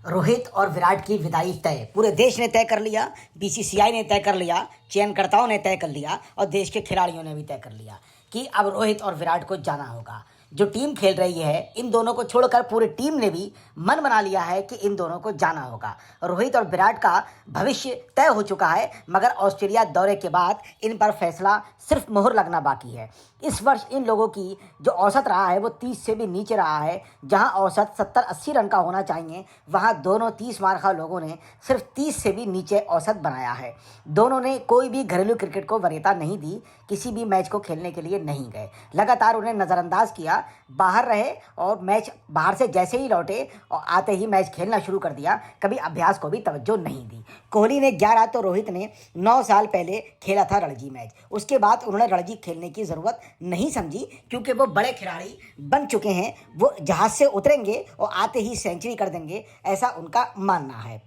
रोहित और विराट की विदाई तय। पूरे देश ने तय कर लिया, बीसीसीआई ने तय कर लिया, चयनकर्ताओं ने तय कर लिया और देश के खिलाड़ियों ने भी तय कर लिया कि अब रोहित और विराट को जाना होगा। जो टीम खेल रही है इन दोनों को छोड़कर पूरी टीम ने भी मन बना लिया है कि इन दोनों को जाना होगा। रोहित और विराट का भविष्य तय हो चुका है, मगर ऑस्ट्रेलिया दौरे के बाद इन पर फैसला सिर्फ मोहर लगना बाकी है। इस वर्ष इन लोगों की जो औसत रहा है वो 30 से भी नीचे रहा है। जहां औसत 70-80 रन का होना चाहिए, वहां दोनों 30 मार्का लोगों ने सिर्फ 30 से भी नीचे औसत बनाया है। दोनों ने कोई भी घरेलू क्रिकेट को वरीयता नहीं दी, किसी भी मैच को खेलने के लिए नहीं गए, लगातार उन्हें नज़रअंदाज किया, बाहर रहे और मैच बाहर से जैसे ही लौटे और आते ही मैच खेलना शुरू कर दिया। कभी अभ्यास को भी तवज्जो नहीं दी। कोहली ने 11 तो रोहित ने 9 साल पहले खेला था रणजी मैच। उसके बाद उन्होंने रणजी खेलने की ज़रूरत नहीं समझी, क्योंकि वो बड़े खिलाड़ी बन चुके हैं। वो जहाज़ से उतरेंगे और आते ही सेंचुरी कर देंगे, ऐसा उनका मानना है।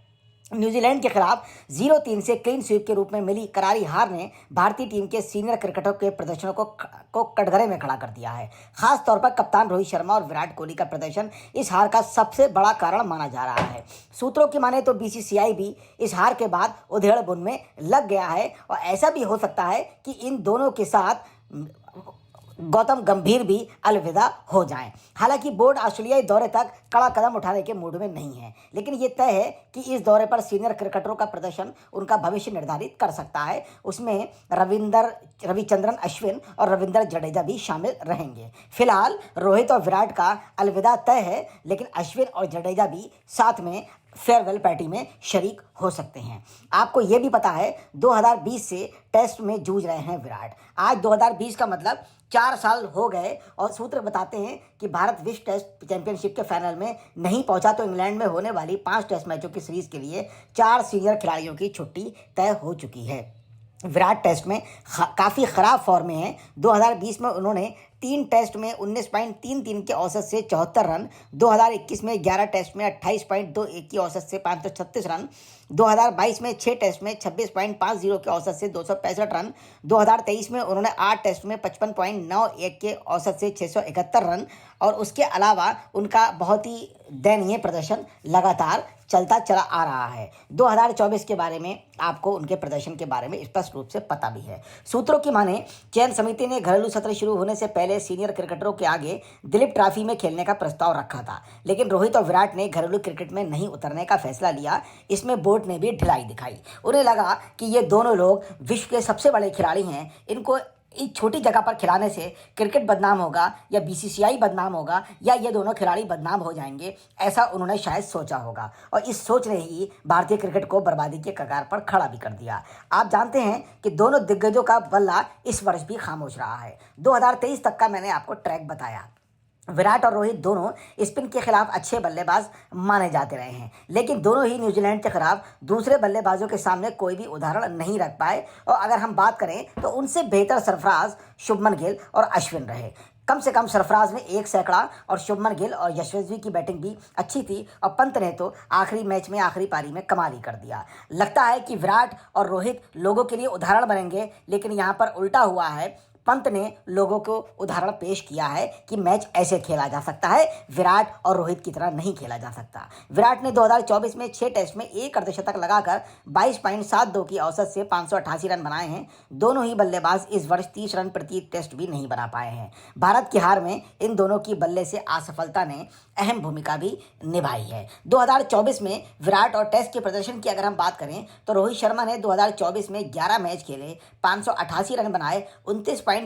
न्यूजीलैंड के खिलाफ 0-3 से क्लीन स्वीप के रूप में मिली करारी हार ने भारतीय टीम के सीनियर क्रिकेटरों के प्रदर्शनों को कटघरे में खड़ा कर दिया है। खास तौर पर कप्तान रोहित शर्मा और विराट कोहली का प्रदर्शन इस हार का सबसे बड़ा कारण माना जा रहा है। सूत्रों की माने तो बीसीसीआई भी इस हार के बाद उधेड़-बुन में लग गया है और ऐसा भी हो सकता है कि इन दोनों के साथ गौतम गंभीर भी अलविदा हो जाएं। हालांकि बोर्ड ऑस्ट्रेलियाई दौरे तक कड़ा कदम उठाने के मूड में नहीं है, लेकिन ये तय है कि इस दौरे पर सीनियर क्रिकेटरों का प्रदर्शन उनका भविष्य निर्धारित कर सकता है। उसमें रविचंद्रन अश्विन और रविंद्र जडेजा भी शामिल रहेंगे। फिलहाल रोहित और विराट का अलविदा तय है, लेकिन अश्विन और जडेजा भी साथ में फेयरवेल पार्टी में शरीक हो सकते हैं। आपको ये भी पता है 2020 से टेस्ट में जूझ रहे हैं विराट। आज 2020 का मतलब 4 साल हो गए और सूत्र बताते हैं कि भारत विश्व टेस्ट चैंपियनशिप के फाइनल में नहीं पहुंचा तो इंग्लैंड में होने वाली 5 टेस्ट मैचों की सीरीज के लिए 4 सीनियर खिलाड़ियों की छुट्टी तय हो चुकी है। विराट टेस्ट में काफ़ी ख़राब फॉर्म में है। 2020 में उन्होंने 3 टेस्ट में 19.33 के औसत से 74 रन, 2021 में 11 टेस्ट में 28.21 की औसत से 536 रन, 2022 में 6 टेस्ट में 26.50 के औसत से 265 रन, 2023 में उन्होंने 8 टेस्ट में 55.91 के औसत से 671 रन और उसके अलावा उनका बहुत ही दयनीय प्रदर्शन लगातार चलता चला आ रहा है। 2024 के बारे में आपको उनके प्रदर्शन के बारे में स्पष्ट रूप से पता भी है। सूत्रों की माने चयन समिति ने घरेलू सत्र शुरू होने से पहले सीनियर क्रिकेटरों के आगे दिलीप ट्रॉफी में खेलने का प्रस्ताव रखा था, लेकिन रोहित और विराट ने घरेलू क्रिकेट में नहीं उतरने का फैसला लिया। इसमें बोर्ड ने भी ढिलाई दिखाई। उन्हें लगा कि ये दोनों लोग विश्व के सबसे बड़े खिलाड़ी हैं, इनको इस छोटी जगह पर खिलाने से क्रिकेट बदनाम होगा या बीसीसीआई बदनाम होगा या ये दोनों खिलाड़ी बदनाम हो जाएंगे, ऐसा उन्होंने शायद सोचा होगा और इस सोच ने ही भारतीय क्रिकेट को बर्बादी के कगार पर खड़ा भी कर दिया। आप जानते हैं कि दोनों दिग्गजों का बल्ला इस वर्ष भी खामोश रहा है। 2023 तक का मैंने आपको ट्रैक बताया। विराट और रोहित दोनों स्पिन के खिलाफ अच्छे बल्लेबाज माने जाते रहे हैं, लेकिन दोनों ही न्यूजीलैंड के खिलाफ दूसरे बल्लेबाजों के सामने कोई भी उदाहरण नहीं रख पाए और अगर हम बात करें तो उनसे बेहतर सरफराज शुभमन गिल और अश्विन रहे। कम से कम सरफराज ने 1 सैकड़ा और शुभमन गिल और यशस्वी की बैटिंग भी अच्छी थी और पंत ने तो आखिरी मैच में आखिरी पारी में कमाल ही कर दिया। लगता है कि विराट और रोहित लोगों के लिए उदाहरण बनेंगे, लेकिन यहाँ पर उल्टा हुआ है। पंत ने लोगों को उदाहरण पेश किया है कि मैच ऐसे खेला जा सकता है, विराट और रोहित की तरह नहीं खेला जा सकता। विराट ने 2024 में 6 टेस्ट में एक अर्धशतक लगाकर 22.72 की औसत से 588 रन बनाए हैं। दोनों ही बल्लेबाज इस वर्ष 30 रन प्रति टेस्ट भी नहीं बना पाए हैं। भारत की हार में इन दोनों की बल्ले से असफलता ने अहम भूमिका भी निभाई है। 2024 में विराट और टेस्ट के प्रदर्शन की अगर हम बात करें तो रोहित शर्मा ने 2024 में 11 मैच खेले, 588 रन बनाए, 29.40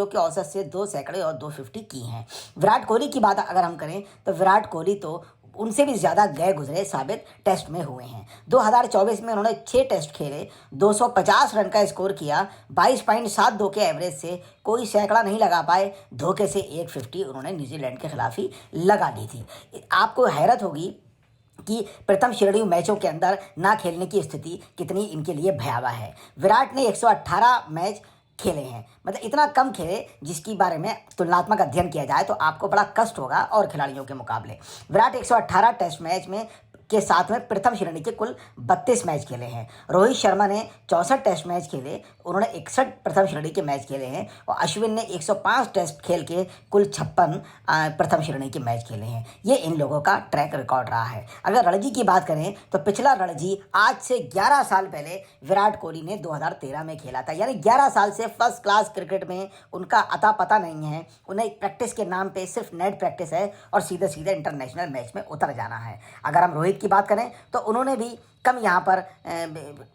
के औसत से 2 सैकड़े और 250 की हैं। विराट कोहली की बात अगर हम करें तो विराट कोहली तो उनसे भी ज़्यादा गए गुजरे साबित टेस्ट में हुए हैं। 2024 में उन्होंने 6 टेस्ट खेले, 250 रन का स्कोर किया, 22.72 के एवरेज से कोई सैकड़ा नहीं लगा पाए। धोखे से 150 उन्होंने न्यूजीलैंड के खिलाफ ही लगा दी थी। आपको हैरत होगी कि प्रथम श्रेणी मैचों के अंदर ना खेलने की स्थिति कितनी इनके लिए भयावह है। विराट ने 118 मैच खेले हैं, मतलब इतना कम खेले जिसकी बारे में तुलनात्मक अध्ययन किया जाए तो आपको बड़ा कष्ट होगा और खिलाड़ियों के मुकाबले। विराट 118 टेस्ट मैच में के साथ में प्रथम श्रेणी के कुल 32 मैच खेले हैं। रोहित शर्मा ने 64 टेस्ट मैच खेले, उन्होंने 61 प्रथम श्रेणी के मैच खेले हैं और अश्विन ने 105 टेस्ट खेल के कुल 56 प्रथम श्रेणी के मैच खेले हैं। ये इन लोगों का ट्रैक रिकॉर्ड रहा है। अगर रणजी की बात करें तो पिछला रणजी आज से 11 साल पहले विराट कोहली ने 2013 में खेला था, यानी 11 साल से फर्स्ट क्लास क्रिकेट में उनका अता पता नहीं है। उन्हें प्रैक्टिस के नाम पे सिर्फ नेट प्रैक्टिस है और सीधे सीधे इंटरनेशनल मैच में उतर जाना है। अगर हम रोहित की बात करें तो उन्होंने भी कम यहाँ पर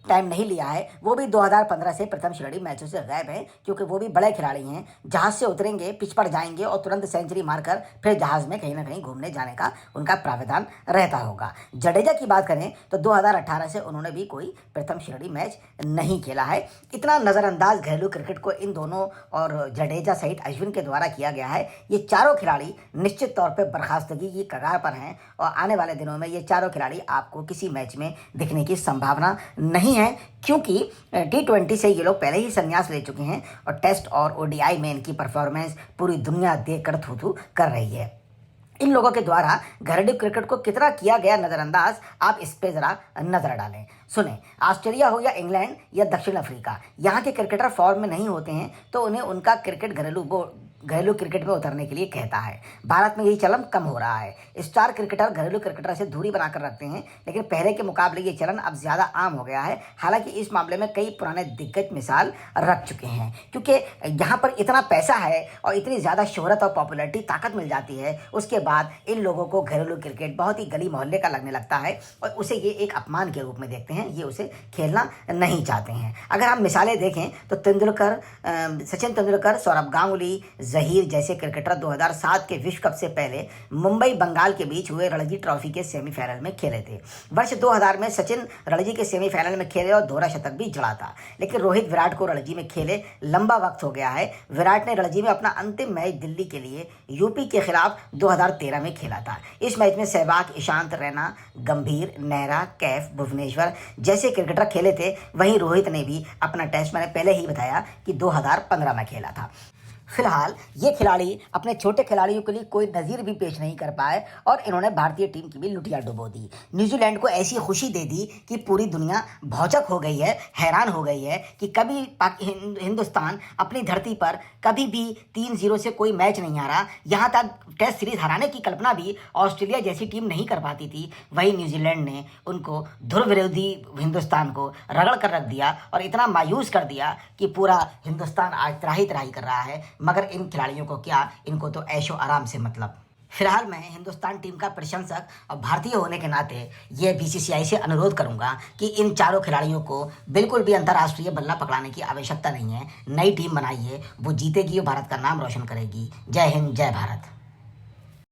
टाइम नहीं लिया है, वो भी 2015 से प्रथम श्रेणी मैचों से गायब हैं, क्योंकि वो भी बड़े खिलाड़ी हैं। जहाज़ से उतरेंगे, पिच पर जाएंगे और तुरंत सेंचुरी मारकर फिर जहाज़ में कहीं ना कहीं घूमने जाने का उनका प्रावधान रहता होगा। जडेजा की बात करें तो 2018 से उन्होंने भी कोई प्रथम श्रेणी मैच नहीं खेला है। इतना नज़रअंदाज घरेलू क्रिकेट को इन दोनों और जडेजा सहित अश्विन के द्वारा किया गया है। ये चारों खिलाड़ी निश्चित तौर पर बर्खास्तगी की कगार पर हैं और आने वाले दिनों में ये चारों खिलाड़ी आपको किसी मैच में दिखने की संभावना नहीं है, क्योंकि T20 से ये लोग पहले ही संन्यास ले चुके हैं और टेस्ट और ODI में इनकी परफॉर्मेंस पूरी दुनिया देखकर थू-थू कर रही है। इन लोगों के द्वारा घरेलू क्रिकेट को कितना किया गया नज़रअंदाज, आप इस पे ज़रा नज़र डालें। सुने, ऑस्ट्रेलिया हो या इंग्लैंड या दक्षिण अफ्रीका, यहाँ के क्रिकेटर फॉर्म में नहीं होते हैं तो उन्हें उनका क्रिकेट घरेलू क्रिकेट में उतरने के लिए कहता है। भारत में यही चलन कम हो रहा है। स्टार क्रिकेटर घरेलू क्रिकेटर से दूरी बनाकर रखते हैं, लेकिन पहले के मुकाबले ये चलन अब ज़्यादा आम हो गया है। हालांकि इस मामले में कई पुराने दिग्गज मिसाल रख चुके हैं, क्योंकि यहाँ पर इतना पैसा है और इतनी ज़्यादा शोहरत और पॉपुलैरिटी, ताकत मिल जाती है, उसके बाद इन लोगों को घरेलू क्रिकेट बहुत ही गली मोहल्ले का लगने लगता है और उसे ये एक अपमान के रूप में देखते हैं। ये उसे खेलना नहीं चाहते हैं। अगर हम मिसालें देखें तो सचिन तेंदुलकर, सौरभ गांगुली, जहीर जैसे क्रिकेटर 2007 के विश्व कप से पहले मुंबई बंगाल के बीच हुए रणजी ट्रॉफी के सेमीफाइनल में खेले थे। वर्ष 2000 में सचिन रणजी के सेमीफाइनल में खेले और दोहरा शतक भी जड़ा था। लेकिन रोहित विराट को रणजी में खेले लंबा वक्त हो गया है। विराट ने रणजी में अपना अंतिम मैच दिल्ली के लिए यूपी के खिलाफ 2013 में खेला था। इस मैच में सहवाग, ईशांत, रैना, गंभीर, नेहरा, कैफ, भुवनेश्वर जैसे क्रिकेटर खेले थे। वहीं रोहित ने भी अपना टेस्ट, मैंने पहले ही बताया कि 2015 में खेला था। फिलहाल ये खिलाड़ी अपने छोटे खिलाड़ियों के लिए कोई नज़ीर भी पेश नहीं कर पाए और इन्होंने भारतीय टीम की भी लुटिया डुबो दी। न्यूजीलैंड को ऐसी खुशी दे दी कि पूरी दुनिया भौचक हो गई है, हैरान हो गई है कि कभी हिंदुस्तान अपनी धरती पर कभी भी 3-0 से कोई मैच नहीं हारा। यहाँ तक टेस्ट सीरीज हराने की कल्पना भी ऑस्ट्रेलिया जैसी टीम नहीं कर पाती थी। वहीं न्यूजीलैंड ने उनको ध्रुव विरोधी हिंदुस्तान को रगड़ कर रख दिया और इतना मायूस कर दिया कि पूरा हिंदुस्तान आज त्राही त्राही कर रहा है। मगर इन खिलाड़ियों को क्या, इनको तो ऐशो आराम से मतलब। फिलहाल मैं हिंदुस्तान टीम का प्रशंसक और भारतीय होने के नाते ये BCCI से अनुरोध करूंगा कि इन चारों खिलाड़ियों को बिल्कुल भी अंतर्राष्ट्रीय बल्ला पकड़ाने की आवश्यकता नहीं है। नई टीम बनाइए, वो जीतेगी और भारत का नाम रोशन करेगी। जय हिंद, जय भारत।